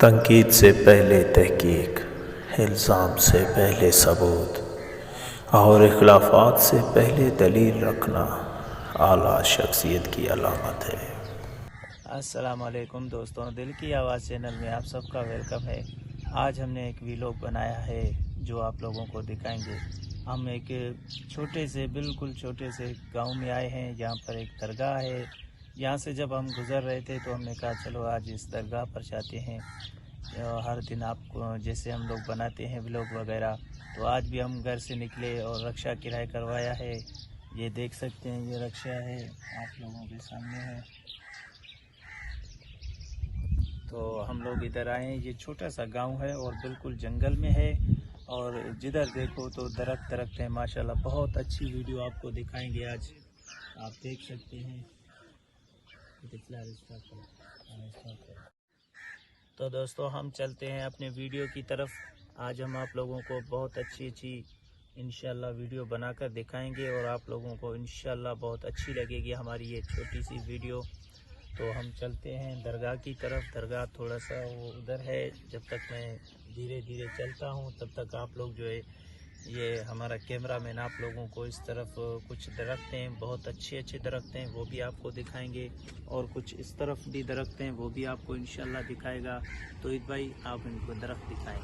तनकीद से पहले तहकीक, इल्ज़ाम से पहले सबूत और इख्लाफ़ात से पहले दलील रखना आला शख्सियत की अलामत है। अस्सलाम वालेकुम दोस्तों, दिल की आवाज़ चैनल में आप सबका वेलकम है। आज हमने एक वीलॉग बनाया है जो आप लोगों को दिखाएंगे। हम एक बिल्कुल छोटे से गांव में आए हैं। यहाँ पर एक दरगाह है। यहाँ से जब हम गुज़र रहे थे तो हमने कहा चलो आज इस दरगाह पर जाते हैं। हर दिन आपको जैसे हम लोग बनाते हैं व्लॉग वगैरह, तो आज भी हम घर से निकले और रक्षा किराए करवाया है। ये देख सकते हैं, ये रक्षा है, आप लोगों के सामने है। तो हम लोग इधर आए हैं। ये छोटा सा गांव है और बिल्कुल जंगल में है और जिधर देखो तो दरख्त है माशाल्लाह। बहुत अच्छी वीडियो आपको दिखाएंगे आज, आप देख सकते हैं। तो दोस्तों हम चलते हैं अपने वीडियो की तरफ। आज हम आप लोगों को बहुत अच्छी इंशाल्लाह वीडियो बनाकर दिखाएंगे और आप लोगों को इंशाल्लाह बहुत अच्छी लगेगी हमारी ये छोटी सी वीडियो। तो हम चलते हैं दरगाह की तरफ। दरगाह थोड़ा सा वो उधर है। जब तक मैं धीरे धीरे चलता हूँ तब तक आप लोग जो है, ये हमारा कैमरा मैन आप लोगों को इस तरफ कुछ दरख्त हैं, बहुत अच्छे दरख्त हैं, वो भी आपको दिखाएंगे। और कुछ इस तरफ भी दरख्त हैं, वो भी आपको इंशाल्लाह दिखाएगा। तो ईद भाई आप इनको दरख्त दिखाएं।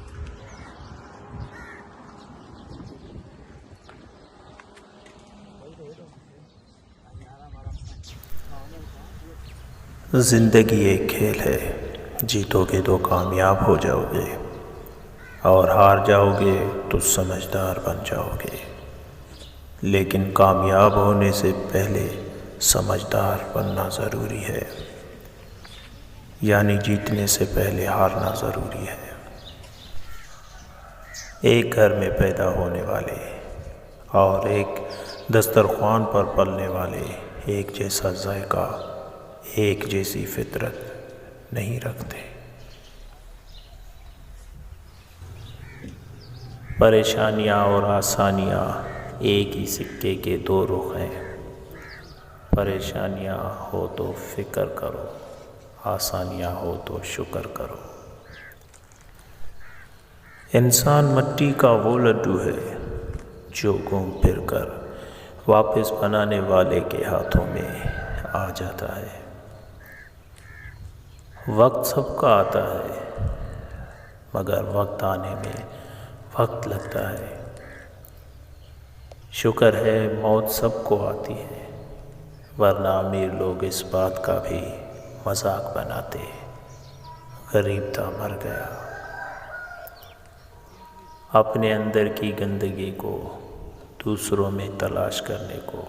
ज़िंदगी एक खेल है, जीतोगे तो कामयाब हो जाओगे और हार जाओगे तो समझदार बन जाओगे। लेकिन कामयाब होने से पहले समझदार बनना ज़रूरी है, यानी जीतने से पहले हारना ज़रूरी है। एक घर में पैदा होने वाले और एक दस्तरख्वान पर पलने वाले एक जैसा जायका, एक जैसी फितरत नहीं रखते। परेशानियाँ और आसानियाँ एक ही सिक्के के दो रुख हैं। परेशानियाँ हो तो फिक्र करो, आसानियाँ हो तो शुक्र करो। इंसान मिट्टी का वो लड्डू है जो घूम फिर कर वापस बनाने वाले के हाथों में आ जाता है। वक्त सबका आता है, मगर वक्त आने में वक्त लगता है। शुक्र है मौत सबको आती है, वरना अमीर लोग इस बात का भी मजाक बनाते, गरीब था मर गया। अपने अंदर की गंदगी को दूसरों में तलाश करने को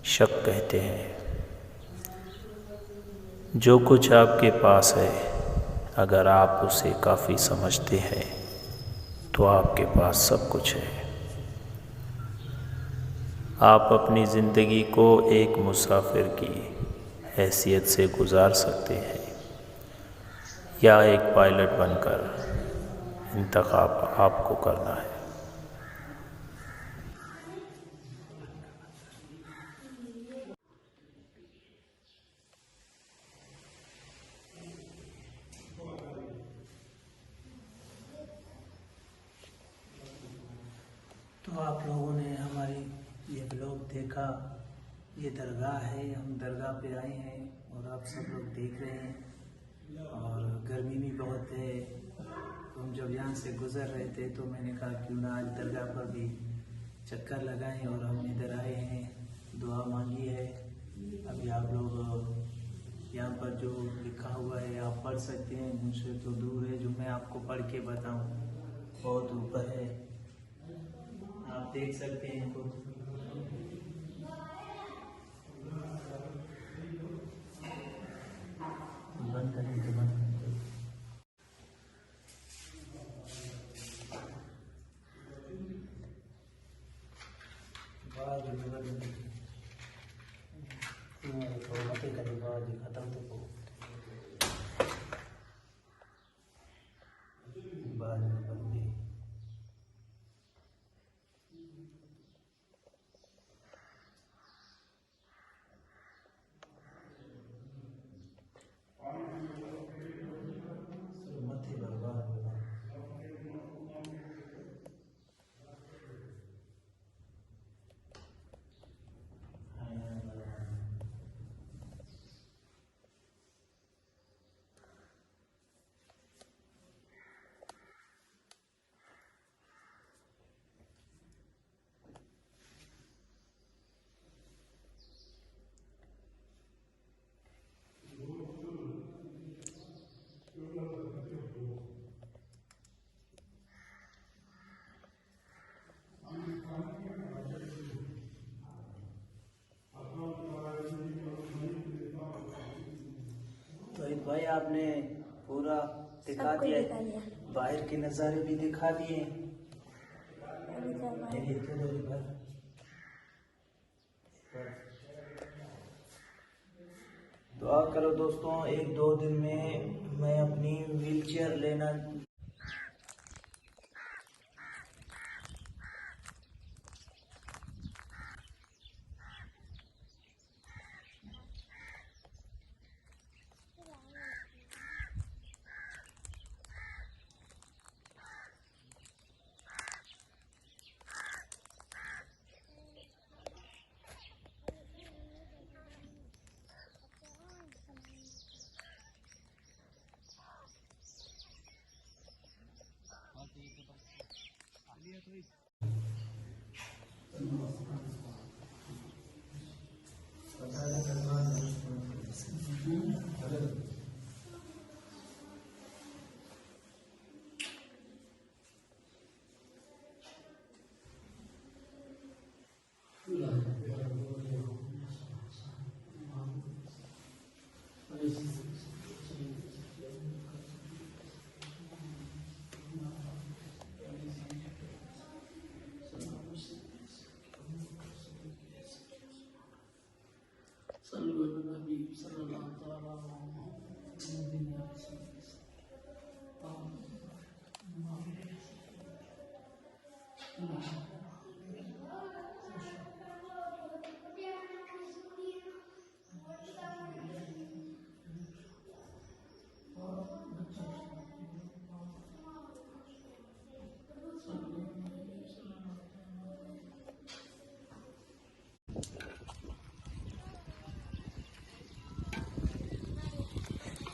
शक कहते हैं। जो कुछ आपके पास है, अगर आप उसे काफ़ी समझते हैं तो आपके पास सब कुछ है। आप अपनी ज़िंदगी को एक मुसाफिर की हैसियत से गुजार सकते हैं या एक पायलट बनकर इंतखाब आपको करना है। तो आप लोगों ने हमारी ये ब्लॉग देखा। ये दरगाह है, हम दरगाह पे आए हैं और आप सब लोग देख रहे हैं। और गर्मी भी बहुत है। तो हम जब यहाँ से गुज़र रहे थे तो मैंने कहा क्यों ना आज दरगाह पर भी चक्कर लगाएं, और हम इधर आए हैं, दुआ मांगी है। अभी आप लोग यहाँ पर जो लिखा हुआ है आप पढ़ सकते हैं। मुझसे तो दूर है जो मैं आपको पढ़ के बताऊँ, बहुत ऊपर है, आप देख सकते हैं इनको। बंद करें तो बंद करें। खत्म तो बाद में बंदी। आपने पूरा दिखा सब कुछ दिया दिखा है, दिया। बाहर के नज़ारे भी दिखा दिए। अभी चल रहा है। दुआ करो दोस्तों, 1-2 दिन में मैं अपनी व्हीलचेयर लेना।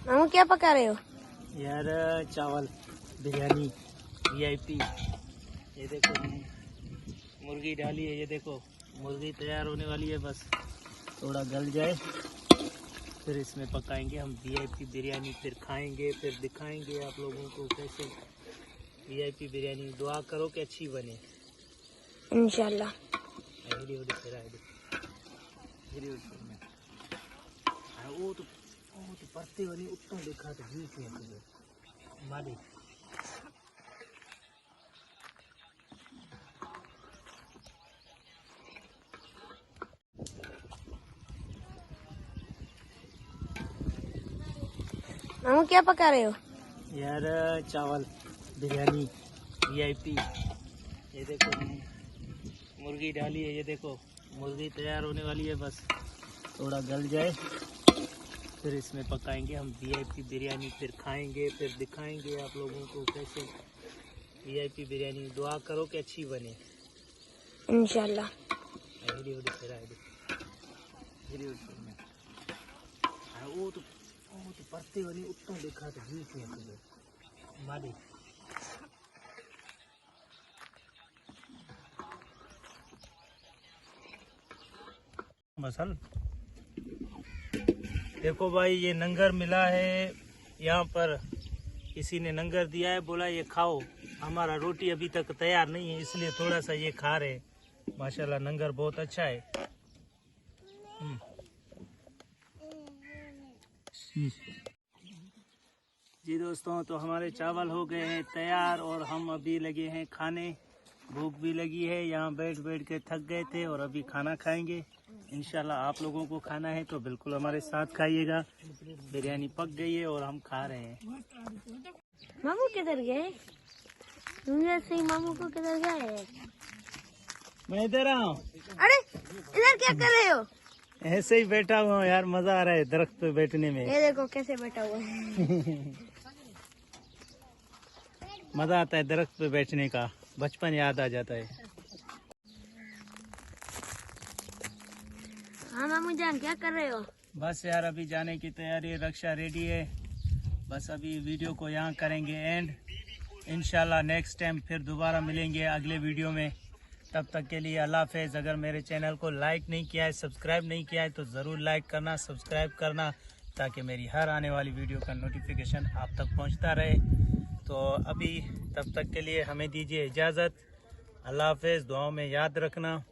मामू क्या पका रहे हो? यार चावल बिरयानी VIP। ये देखो मुर्गी डाली है, ये देखो मुर्गी तैयार होने वाली है, बस थोड़ा गल जाए फिर इसमें पकाएंगे हम VIP बिरयानी, फिर खाएंगे, फिर दिखाएंगे आप लोगों को कैसे VIP बिरयानी। दुआ करो कि अच्छी बने इंशाल्लाह। वो तो पत्ते वाली उत्तम देखा तो बीच में तुझे माली। मामू क्या पका रहे हो? यार चावल बिरयानी VIP। ये देखो मुर्गी डाली है, ये देखो मुर्गी तैयार होने वाली है, बस थोड़ा गल जाए फिर इसमें पकाएंगे हम VIP बिरयानी, फिर खाएंगे, फिर दिखाएंगे आप लोगों को कैसे VIP बिरयानी। दुआ करो कि अच्छी बने इंशाल्लाह। वो तो पत्ते वाली उत्तम देखा तो बीच में तुझे माली। मसल देखो भाई, ये नंगर मिला है यहाँ पर, किसी ने नंगर दिया है, बोला ये खाओ। हमारा रोटी अभी तक तैयार नहीं है, इसलिए थोड़ा सा ये खा रहे। माशाल्लाह नंगर बहुत अच्छा है। जी दोस्तों, तो हमारे चावल हो गए हैं तैयार और हम अभी लगे हैं खाने। भूख भी लगी है, यहाँ बैठ बैठ के थक गए थे और अभी खाना खाएंगे इंशाल्लाह। आप लोगों को खाना है तो बिल्कुल हमारे साथ खाइएगा। बिरयानी पक गई है और हम खा रहे हैं। मामू किधर गए? मुझे से मामू को किधर गए? मैं इधर हूँ। अरे इधर क्या कर रहे हो? ऐसे ही बैठा हुआ हूँ यार, मजा आ रहा है दरख्त पे बैठने में। ये देखो कैसे बैठा हुआ है। मजा आता है दरख्त पे बैठने का, बचपन याद आ जाता है। हाँ मामू जान क्या कर रहे हो? बस यार अभी जाने की तैयारी, रक्षा रेडी है। बस अभी वीडियो को यहाँ करेंगे एंड इंशाल्लाह नेक्स्ट टाइम फिर दोबारा मिलेंगे अगले वीडियो में। तब तक के लिए अल्लाह हाफ़िज़। अगर मेरे चैनल को लाइक नहीं किया है, सब्सक्राइब नहीं किया है तो ज़रूर लाइक करना, सब्सक्राइब करना, ताकि मेरी हर आने वाली वीडियो का नोटिफिकेशन आप तक पहुंचता रहे। तो अभी तब तक के लिए हमें दीजिए इजाज़त। अल्लाह हाफ़िज़। दुआओं में याद रखना।